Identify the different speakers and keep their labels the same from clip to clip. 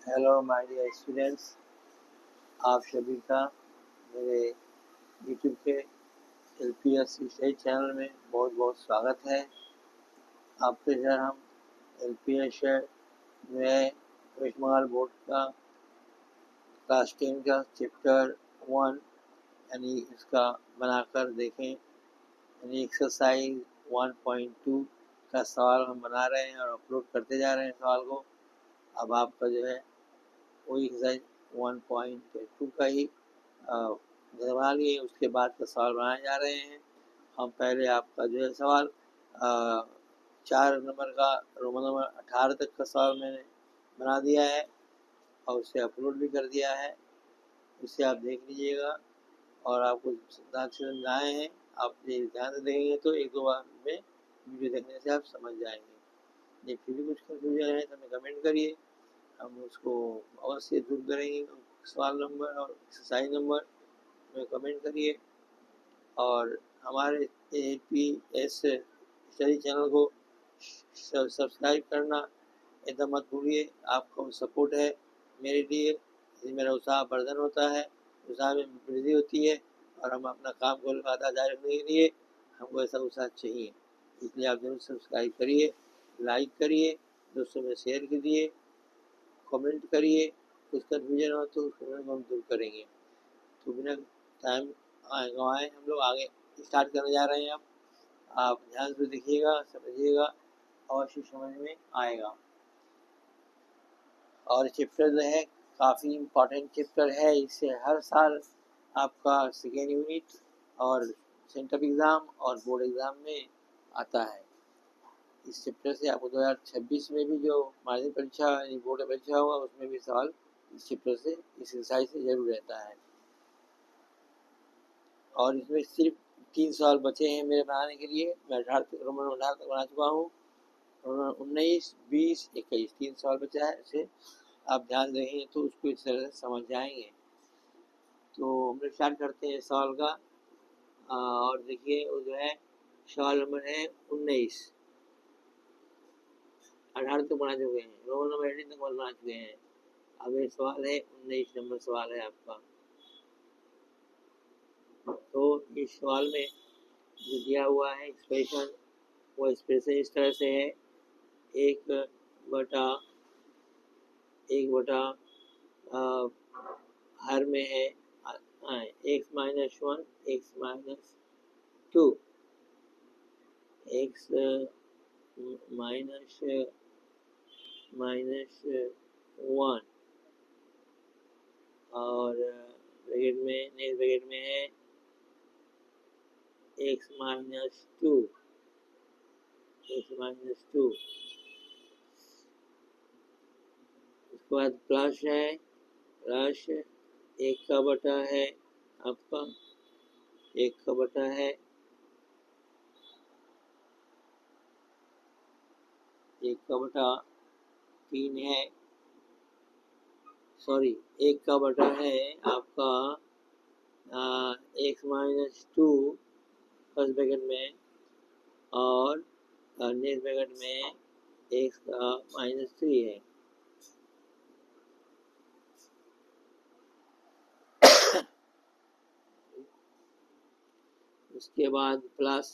Speaker 1: Hello my dear students, आप सभी का मेरे यूट्यूब के LPS स्टडी चैनल में बहुत बहुत स्वागत है। आपके साथ हम LPS में वेस्ट बंगाल बोर्ड का क्लास 10 का चैप्टर 1 यानी इसका बनाकर देखें, यानी एक्सरसाइज 1.2 का सवाल हम बना रहे हैं और अपलोड करते जा रहे हैं सवाल को। अब आपका जो है वही एक्सरसाइज 1.2 का ही बना लिए, उसके बाद का सवाल बनाए जा रहे हैं। हम पहले आपका जो है सवाल 4 नंबर का रोमन नंबर 18 तक का सवाल मैंने बना दिया है और उसे अपलोड भी कर दिया है। उसे आप देख लीजिएगा और आपको समझाए हैं, आप ध्यान से देखेंगे तो एक दो बार में वीडियो देखने से आप समझ जाएंगे। ये फिर भी कुछ कंफ्यूजन है तो हमें कमेंट करिए, हम उसको अवश्य दूर करेंगे। सवाल नंबर और एक्सरसाइज नंबर में कमेंट करिए और हमारे LPS स्टडी चैनल को सब्सक्राइब करना एकदम मत भूलिए। आपका सपोर्ट है मेरे लिए, मेरा उत्साह वर्धन होता है, उत्साह में वृद्धि होती है और हम अपना काम को लगातार जारी रखने के लिए हमको ऐसा उत्साह चाहिए। इसलिए आप जरूर सब्सक्राइब करिए, लाइक करिए, दोस्तों में शेयर कीजिए, कमेंट करिए। कुछ कन्फ्यूजन हो तो उसको हम दूर करेंगे। तो बिना टाइम गंवाए हम लोग आगे स्टार्ट करने जा रहे हैं। अब आप ध्यान से देखिएगा, समझिएगा, अवश्य समझ में आएगा। और चैप्टर जो है काफ़ी इम्पोर्टेंट चैप्टर है, इससे हर साल आपका सेकेंड यूनिट और सेंट्रल एग्ज़ाम और बोर्ड एग्ज़ाम में आता है। इस चैप्टर से आपको 2026 में भी जो माध्यमिक परीक्षा यानी बोर्ड परीक्षा होगा उसमें भी सवाल इस चैप्टर से, इस एक्सरसाइज से जरूर रहता है। और इसमें सिर्फ 3 सवाल बचे हैं मेरे बनाने के लिए। मैं रोमन 18 तक बना चुका हूँ, 19, 20, 21 3 सवाल बचा है। इसे आप ध्यान देंगे तो उसको इस तरह से समझ जाएंगे। तो हम लोग स्टार्ट करते हैं सवाल का। और देखिए वो जो है सवाल नंबर है 19। 18 तक बना चुके हैं, रोमन नंबर 18 तक बना चुके हैं। अब ये सवाल है 19 नंबर सवाल है आपका। तो इस सवाल में जो दिया हुआ है एक्सप्रेशन, वो एक्सप्रेशन इस तरह से है, एक बटा हर में है x minus 1 x minus 2 x minus 1 और ब्रैकेट में नेक्स्ट ब्रैकेट में है x माइनस 2 उसके बाद प्लस है, प्लस 1 का बटा है आपका, 1 का बटा है, 1 का बटा 3 है, सॉरी 1 का बटा है आपका x माइनस 2 फर्स्ट ब्रैकेट में और नेक्स्ट ब्रैकेट में x का माइनस 3 है। उसके बाद प्लस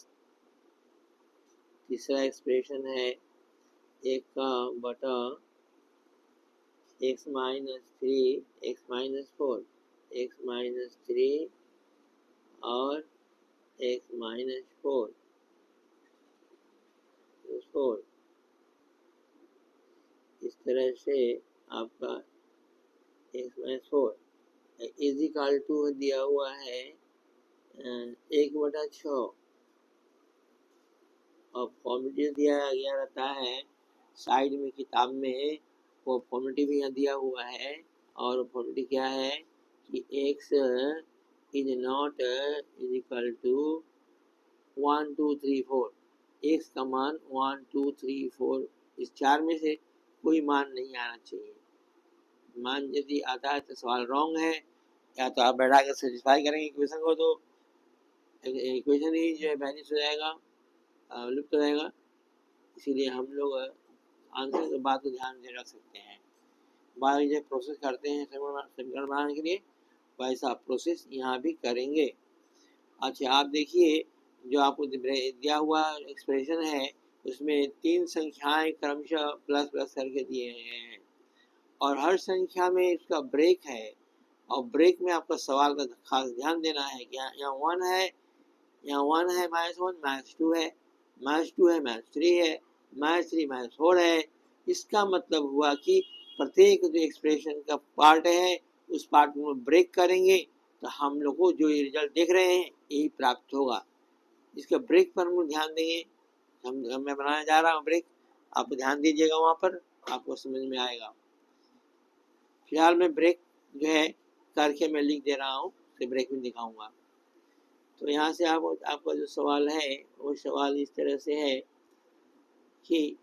Speaker 1: तीसरा एक्सप्रेशन है 1 का बटा x minus 3 x minus 4 x minus 3 और x माइनस 4 इस तरह से आपका x minus 4 is equal to दिया हुआ है 1/6 और फॉर्मेटिव दिया गया रहता है साइड में किताब में, वो फॉर्मेटिव भी यहाँ दिया हुआ है। और फॉर्मेटिव क्या है कि x is not is equal to 1 2 3 4, x का मान 1 2 3 4 इस 4 में से कोई मान नहीं आना चाहिए। मान यदि आता है तो सवाल रॉन्ग है, या तो आप बैठा कर सेटिस्फाई करेंगे इक्वेशन को तो इक्वेशन ही जो है वैनिश हो जाएगा, लुप्त हो जाएगा। इसीलिए हम लोग आंसर के बात को ध्यान से रख सकते हैं। बाहर जब प्रोसेस करते हैं समीकरण बनाने के लिए, वैसा प्रोसेस यहाँ भी करेंगे। अच्छा, आप देखिए जो आपको दिया हुआ एक्सप्रेशन है उसमें 3 संख्याएं क्रमशः प्लस प्लस करके दिए हैं और हर संख्या में इसका ब्रेक है और ब्रेक में आपका सवाल का खास ध्यान देना है कि यहाँ 1 है, यहाँ 1 है, -1, -2 है, -2 है, -3 है, -3 -4 है। इसका मतलब हुआ कि प्रत्येक जो एक्सप्रेशन का पार्ट है उस पार्ट को ब्रेक करेंगे तो हम लोग को जो ये रिजल्ट देख रहे हैं यही प्राप्त होगा। इसका ब्रेक पर हम ध्यान देंगे। मैं बनाने जा रहा हूँ ब्रेक, आप ध्यान दीजिएगा, वहाँ पर आपको समझ में आएगा। फिलहाल मैं ब्रेक जो है करके मैं लिख दे रहा हूँ, फिर ब्रेक में दिखाऊंगा। तो यहाँ से आपका जो सवाल है वो सवाल इस तरह से है कि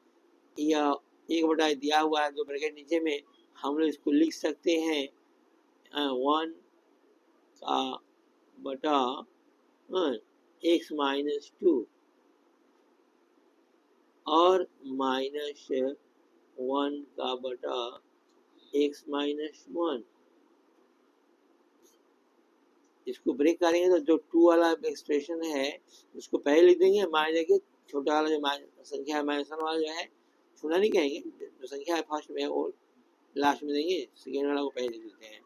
Speaker 1: यह 1 दिया हुआ है 2 ब्रैकेट नीचे में, हम लोग इसको लिख सकते हैं 1 का बटा x -2 और -1 का बटा x -1। इसको ब्रेक करेंगे तो जो 2 वाला एक्सप्रेशन है उसको पहले लिख देंगे, मान लीजिए छोटा वाला जो संख्या -1 वाला जो है छोटा नहीं कहेंगे, जो संख्या है फर्स्ट में वो लास्ट में देंगे, सेकेंड वाला को पहले लिख देते हैं।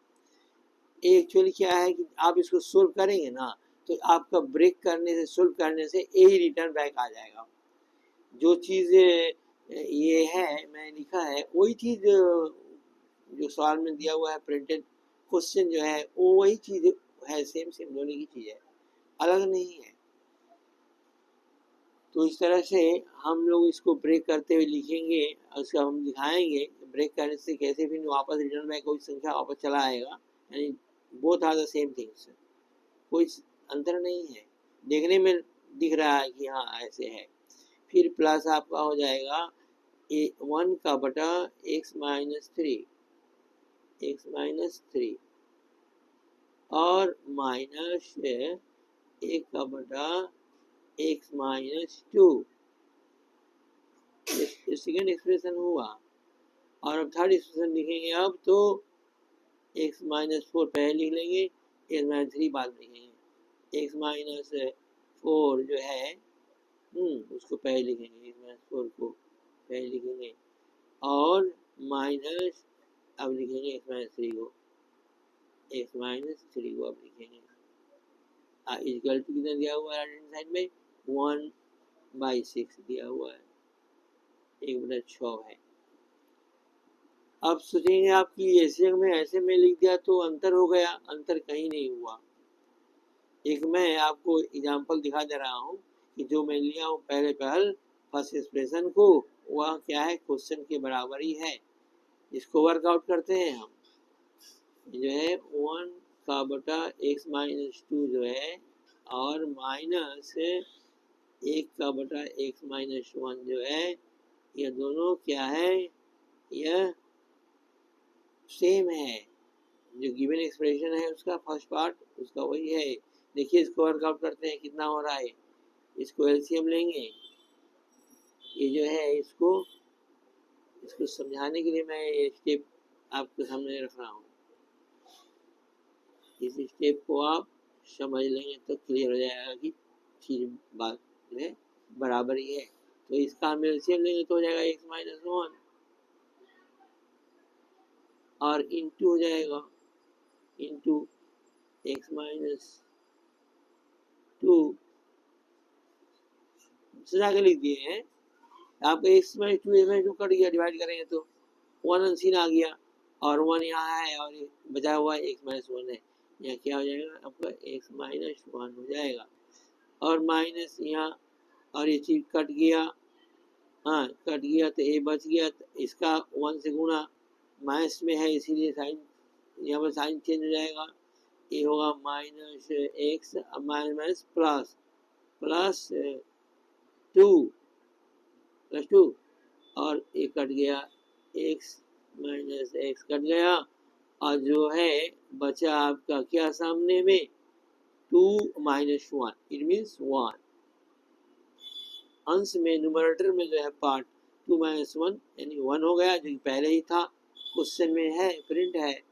Speaker 1: एक्चुअली क्या है कि आप इसको सोल्व करेंगे ना तो आपका ब्रेक करने से सोल्व करने से यही रिटर्न बैक आ जाएगा। जो चीज़ ये है मैं लिखा है वही चीज़ जो सवाल में दिया हुआ है प्रिंटेड क्वेश्चन जो है वो वही चीज़ है, सेम दोनों की चीज़ है, अलग नहीं है। तो इस तरह से हम लोग इसको ब्रेक करते हुए लिखेंगे और उसका हम दिखाएंगे ब्रेक करने से कैसे भी वापस रिटर्न में कोई संख्या वापस चला आएगा, यानी both are the same things, कोई अंतर नहीं है, देखने में दिख रहा है कि हाँ ऐसे है। फिर प्लस आपका हो जाएगा 1 का बटा x -3 और माइनस 1 का बटा x -2। ये सेकेंड एक्सप्रेशन हुआ और अब थर्ड एक्सप्रेशन लिखेंगे। अब तो x -4 पहले लिख लेंगे, x -3 बाद में लिखेंगे। x -4 जो है उसको पहले लिखेंगे, x -4 को पहले लिखेंगे और माइनस अब लिखेंगे x -3 को अब लिखेंगे। इक्वल टू कितना दिया हुआ है राइट हैंड साइड में 1/6 दिया हुआ है, 1/6 है। अब सोचेंगे आप कि ऐसे में लिख दिया तो अंतर हो गया, अंतर कहीं नहीं हुआ। एक मैं आपको एग्जांपल दिखा दे रहा हूँ कि जो मैं लिया हूँ पहले फर्स्ट एक्सप्रेशन को, वह क्या है क्वेश्चन के बराबर ही है। इसको वर्कआउट करते हैं हम, जो है 1 का बटा x -2 जो है और माइनस 1 का बटा x -1 जो है, ये दोनों क्या है, यह सेम है। जो गिवन एक्सप्रेशन है उसका फर्स्ट पार्ट उसका वही है। देखिए इसको वर्कआउट करते हैं कितना हो रहा है, इसको एलसीएम लेंगे। ये जो है इसको समझाने के लिए मैं ये स्टेप आपके सामने रख रहा हूँ। इस स्टेप को आप समझ लेंगे तो क्लियर हो जाएगा कि चीज बात में बराबर ही है। तो इसका हम एलसीएम लेंगे तो हो जाएगा x -1 और इंटू हो जाएगा इंटू x -2 सजा के लिख दिए हैं। आपको x -2 कट गया, डिवाइड करेंगे तो 1 अनसीन आ गया और 1 यहाँ है और बचा हुआ x -1 है। यहाँ क्या हो जाएगा आपका x -1 हो जाएगा और माइनस यहाँ और ये चीज कट गया, हाँ कट गया तो a बच गया, तो इसका 1 से गुणा माइनस में है इसीलिए साइन यहाँ पर साइन चेंज हो जाएगा। ये होगा -x माइनस प्लस 2 और ये कट गया x -x कट गया और जो है बचा आपका क्या सामने में 2 - 1 इट मीन्स 1। अंश में न्यूमरेटर में जो है पार्ट 2 माइनस 1 यानी 1 हो गया, जो कि पहले ही था। क्वेश्चन में है, प्रिंट है,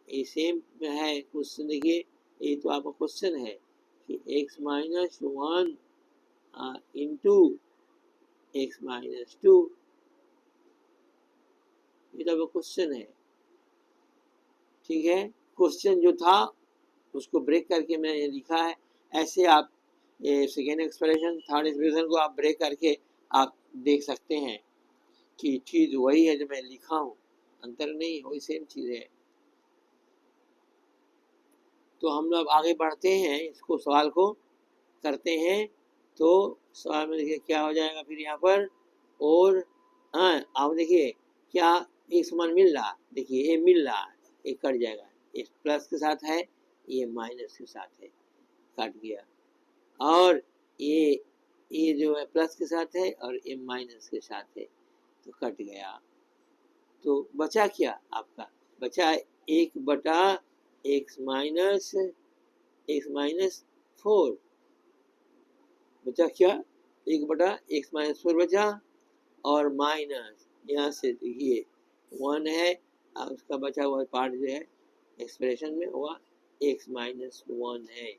Speaker 1: ये सेम है क्वेश्चन। देखिए ये तो आपका क्वेश्चन है कि x minus 1 into x minus 2, ये तो आपका क्वेश्चन है। ठीक है, क्वेश्चन जो था उसको ब्रेक करके मैंने लिखा है। ऐसे आप ये सेकेंड एक्सप्रेशन, थर्ड एक्सप्रेशन को आप ब्रेक करके आप देख सकते हैं कि चीज वही है जो मैं लिखा हूँ, अंतर नहीं, वही सेम चीज है। तो हम लोग आगे बढ़ते हैं, इसको सवाल को करते हैं। तो सवाल में देखिए क्या हो जाएगा फिर यहाँ पर, और हाँ आप देखिए क्या एक समान मिल रहा, देखिए ये मिल रहा है, ये कट जाएगा, ये प्लस के साथ है, ये माइनस के साथ है, कट गया। और ये जो है प्लस के साथ है और ये माइनस के साथ है, तो कट गया। तो बचा क्या आपका, बचा 1/x माइनस 4, बचा क्या, 1/x माइनस 4 बचा, और माइनस यहाँ से देखिए 1 है, उसका बचा हुआ पार्ट जो है एक्सप्रेशन में हुआ x माइनस 1 है।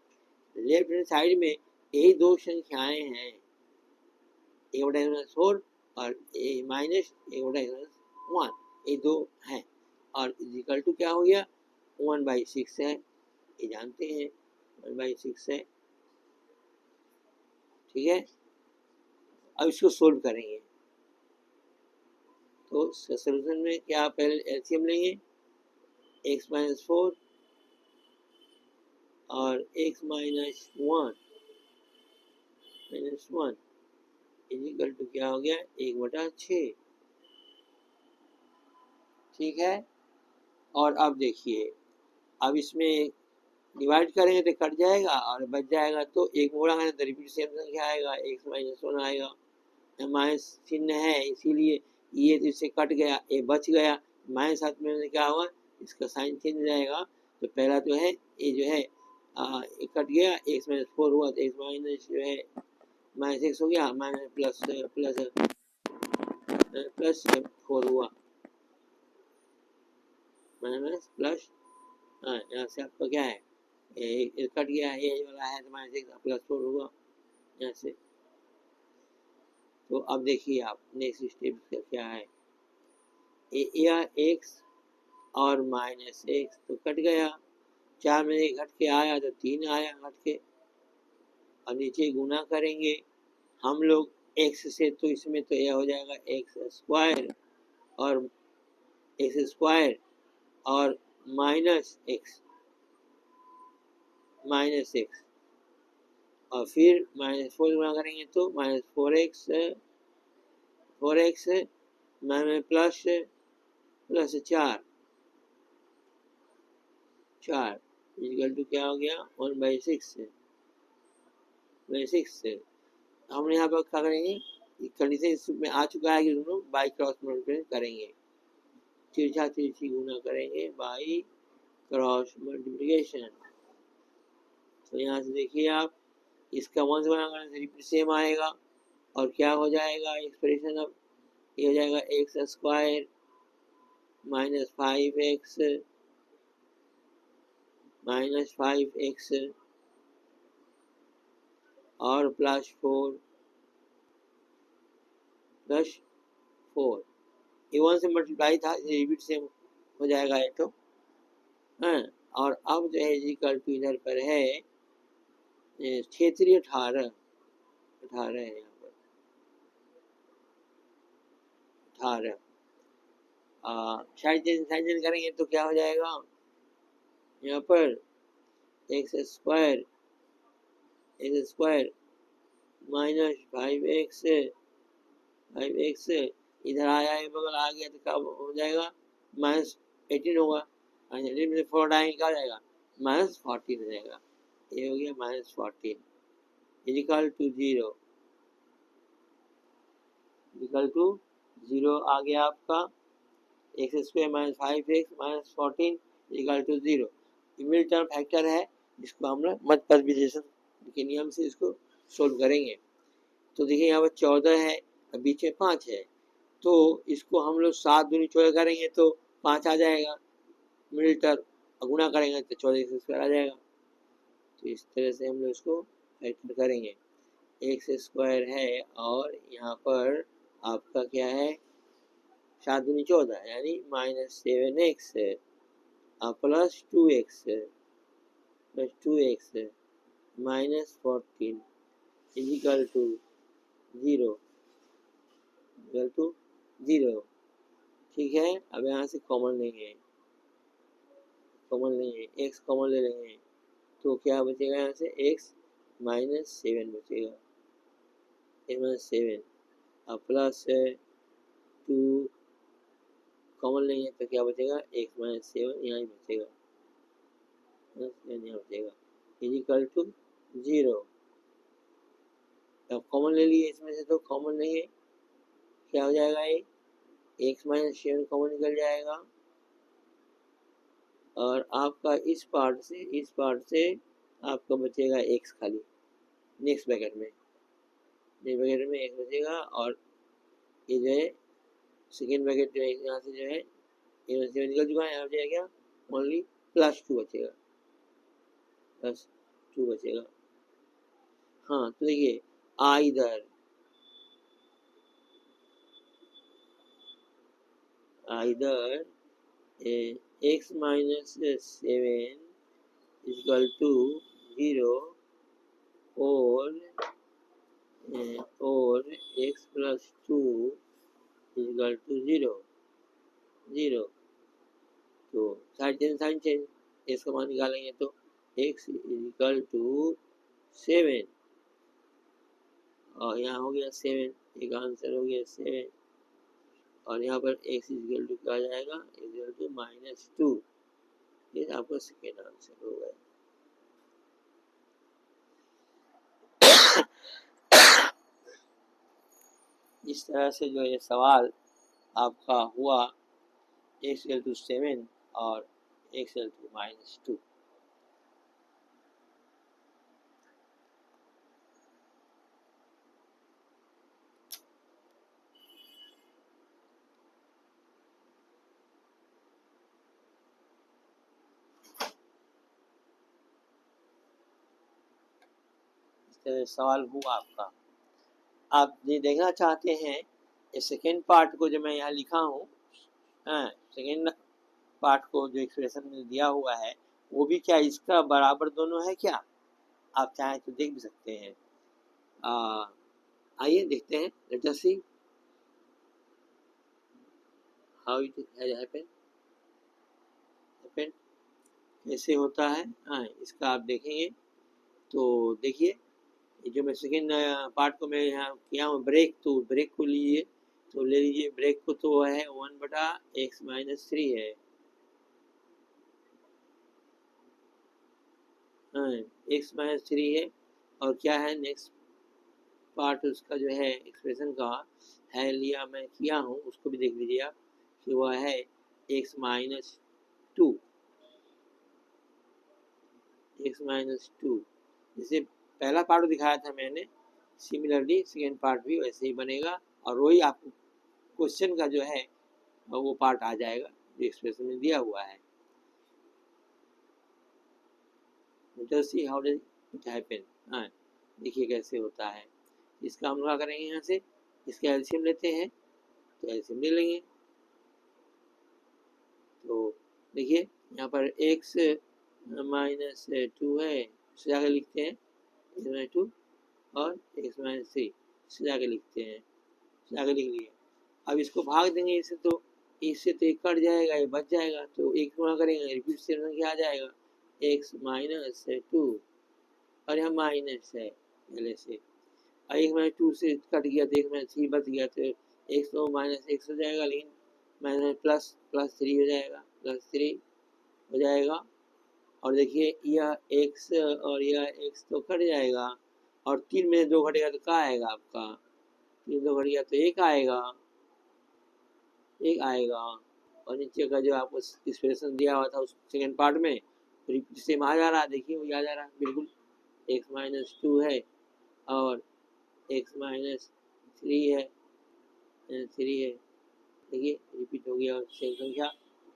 Speaker 1: लेफ्ट हैंड साइड में यही दो संख्याएं हैं, 1/4 और माइनस 1/1, ये दो हैं, और इक्वल टू क्या हो गया, 1/6 है, ये जानते हैं 1/6 है। ठीक है, अब इसको सोल्व करेंगे। तो सोल्यूशन में क्या, पहले एलसीएम लेंगे, x माइनस 4 और x माइनस 1 इजिकल टू क्या हो गया, 1/6। ठीक है, और अब देखिए, अब इसमें डिवाइड करेंगे तो कट जाएगा और बच जाएगा, तो एक मोड़ा है तो रिपीट सेम संख्या आएगा, x माइनस 1 आएगा, माइनस चिन्ह है इसीलिए ये तो इससे कट गया, ये बच गया, माइनस साथ में क्या हुआ, इसका साइन चेंज हो जाएगा। तो पहला तो है ये जो है ये कट गया, x माइनस 4 हुआ, तो x माइनस जो है माइनस एक्स हो गया, माइनस प्लस प्लस 4 हुआ, माइनस प्लस, यहाँ से आपका क्या है, कट गया, ये वाला है तो माइनस एक्स प्लस 4 हुआ यहाँ से। तो अब देखिए आप नेक्स्ट स्टेप क्या है, एक्स और माइनस एक्स तो कट गया, 4 में एक घट के आया तो 3 आया घट के, और नीचे गुना करेंगे हम लोग x से, तो इसमें तो यह हो जाएगा एक्स स्क्वायर और माइनस एक्स और फिर माइनस 4 गुना करेंगे तो minus 4x minus plus 4 equal to क्या हो गया, 1/6 हमने यहाँ पर क्या करेंगे, कंडीशन इसमें आ चुका है कि दोनों बाई क्रॉस मल्टीप्लिकेशन करेंगे, तिरछा तिरछी गुना करेंगे बाई क्रॉस मल्टीप्लिकेशन। तो यहाँ से देखिए आप, इसका 1 से गुना करने से रिपीट सेम आएगा, और क्या हो जाएगा एक्सप्रेशन, अब ये हो जाएगा एक्स स्क्वायर माइनस 5x और प्लस 4 ये 1 से मल्टीप्लाई था, रिपीट सेम हो जाएगा ये तो, हाँ। और अब जो है इक्वल टू इधर पर है क्षेत्रीय 18 है, यहाँ पर 18 साइन चेंज करेंगे तो क्या हो जाएगा, यहाँ पर एक्स स्क्वायर माइनस 5x इधर आया है, बगल आ गया तो क्या हो जाएगा, माइनस 18 होगा, में 4 आएंगे क्या हो जाएगा, माइनस 14 हो जाएगा, ये हो गया माइनस 14 इक्वल टू 0 आ गया आपका, x square minus 5x minus 14 equal to 0। Mid term factor है, इसको हम लोग मध्य पद विश्लेषण के नियम से इसको सोल्व करेंगे। तो देखिए यहाँ पर 14 है और बीच में 5 है, तो इसको हम लोग 7 दूनी 14 करेंगे तो 5 आ जाएगा मिडिल टर्म, और गुणा करेंगे तो 14x² आ जाएगा। तो इस तरह से हम लोग इसको फैक्टर करेंगे। x² है और यहाँ पर आपका क्या है, 7 दूनी 14 यानी -7x plus 2x -14 is equal to 0 ठीक है। अब यहाँ से कॉमन लेंगे, x कॉमन ले लेंगे तो क्या बचेगा, यहाँ से x -7 बचेगा, -7 और प्लस 2 कॉमन लेंगे तो क्या बचेगा, x -7 यहाँ ही बचेगा, यहाँ बचेगा इजिकल टू 0। अब कॉमन ले लिए इसमें से, तो कॉमन लेंगे क्या हो जाएगा, ये x -7 कॉमन निकल जाएगा और आपका इस पार्ट से आपका बचेगा x खाली, नेक्स्ट ब्रैकेट में x बचेगा और ये जो है सेकेंड ब्रैकेट जो है यहाँ से जो है ये निकल चुका है, यहाँ बचेगा क्या, ओनली +2 बचेगा, +2 बचेगा। हाँ तो देखिए आइदर x -7 इक्वल टू 0 और x + 2 इक्वल टू 0। तो साइन चेंज इसका मान निकालेंगे तो x इक्वल टू 7 और यहाँ हो गया 7, एक आंसर हो गया 7 और यहाँ पर x इक्वल टू क्या आ जाएगा, इक्वल टू -2, ये आपका सेकेंड आंसर हो गया। इस तरह से जो ये सवाल आपका हुआ x इक्वल टू 7 और x इक्वल टू -2। सवाल हुआ आपका। आप ये देखना चाहते हैं ये सेकेंड पार्ट को जो मैं यहाँ लिखा हूँ, सेकेंड पार्ट को जो एक्सप्रेशन में दिया हुआ है वो भी क्या इसका बराबर दोनों है क्या, आप चाहें तो देख भी सकते हैं। आइए देखते हैं, let us see how it has happened, कैसे होता है। इसका आप देखेंगे तो देखिए जो मैं सेकेंड पार्ट को मैं यहाँ किया हूँ ब्रेक, तो ब्रेक को लीजिए तो ले लीजिए ब्रेक को, तो है 1/x - 3 है, x - 3 है और क्या है नेक्स्ट पार्ट उसका जो है एक्सप्रेशन का है लिया मैं किया हूँ, उसको भी देख लीजिए आप कि वह है x -2 जैसे पहला पार्ट दिखाया था मैंने, सिमिलरली सेकेंड पार्ट भी वैसे ही बनेगा और वही आपको क्वेश्चन का जो है वो पार्ट आ जाएगा जो एक्सप्रेशन में दिया हुआ है। Just see how does it happen, देखिए कैसे होता है। इसका हम क्या करेंगे, यहाँ से इसका एलसीएम लेते हैं तो एलसीएम ले लेंगे, तो देखिए यहाँ पर x -2 है, सजा के लिखते हैं x -2 और x -3 सजा के लिखते हैं, सजा के लिख लिए। अब इसको भाग देंगे इससे तो एक कट जाएगा, ये बच जाएगा, तो एक गुणा करेंगे रिपीट से क्या आ जाएगा x -2 और यहाँ माइनस है पहले से, और एक -2 से कट गया तो एक -3 बच गया, तो x तो -x हो जाएगा, लेकिन +3 हो जाएगा, +3 हो जाएगा। और देखिए यह x और यह x तो कट जाएगा और 3 में 2 घटेगा तो क्या आएगा आपका, 3 2 घट गया तो एक आएगा और नीचे का जो आपको एक्सप्रेशन दिया हुआ था उस सेकेंड पार्ट में सेम आ जा रहा है, देखिए वो आ जा रहा है बिल्कुल, x -2 है और एक्स माइनस 3 है, 3 है, देखिए रिपीट हो गया सेम संख्या।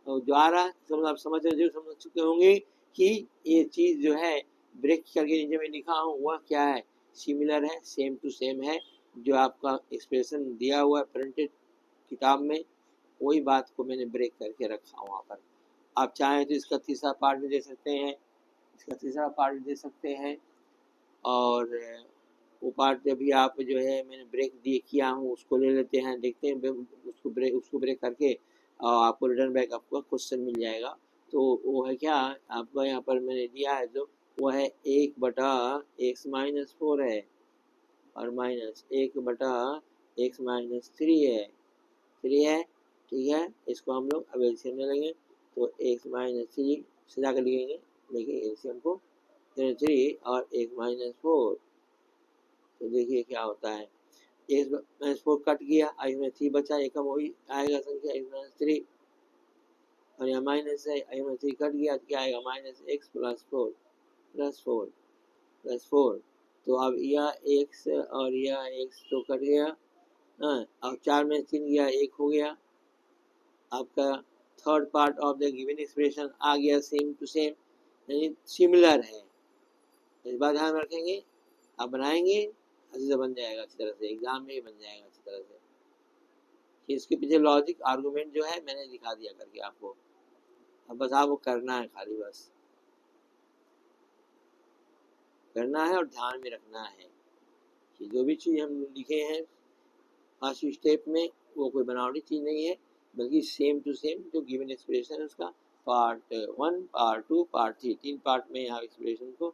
Speaker 1: और द्वारा समझ आप समझ चुके होंगे कि ये चीज़ जो है ब्रेक करके नीचे में लिखा हूँ वह क्या है, सिमिलर है, सेम टू सेम है। जो आपका एक्सप्रेशन दिया हुआ है प्रिंटेड किताब में, वही बात को मैंने ब्रेक करके रखा हूँ वहाँ पर। आप चाहें तो इसका तीसरा पार्ट भी दे सकते हैं, इसका तीसरा पार्ट भी दे सकते हैं। और वो पार्ट अभी आप जो है मैंने ब्रेक दिए किया हूँ उसको ले लेते हैं, देखते हैं उसको ब्रेक करके आपको रिटर्न बैक आपको क्वेश्चन मिल जाएगा। तो वो है क्या, आपका यहाँ पर मैंने दिया है जो वो है 1/x-4 है और माइनस 1/x-3 है, 3 है, ठीक है। इसको हम लोग अब एलसीएम ले लेंगे, तो x-3 सजा कर लिखेंगे, देखिए एलसीएम को 3 और 1-4, तो देखिए क्या होता है, x-4 कट गया, x-3 बचा, एकम वही आएगा संख्या x-3 और यहाँ माइनस है, x-3 कट गया तो क्या आएगा -x + 4 तो अब यह x और यह x तो कट गया, हाँ, अब 4 में 3 गया, 1 हो गया। आपका third part of the given expression आ गया सेम टू सेम, यानी सिमिलर है। इस बात ध्यान रखेंगे, आप बनाएंगे अच्छे से बन जाएगा, अच्छी तरह से एग्जाम में ही बन जाएगा अच्छी तरह से। इसके पीछे लॉजिक आर्गुमेंट जो है मैंने दिखा दिया करके आपको, अब बस आपको करना है, खाली बस करना है और ध्यान में रखना है कि जो भी चीज़ हम लिखे हैं फर्स्ट स्टेप में वो कोई बनावटी चीज़ नहीं है, बल्कि सेम टू सेम जो गिवन एक्सप्रेशन है उसका पार्ट 1, पार्ट 2, पार्ट 3, 3 पार्ट में यहाँ एक्सप्रेशन को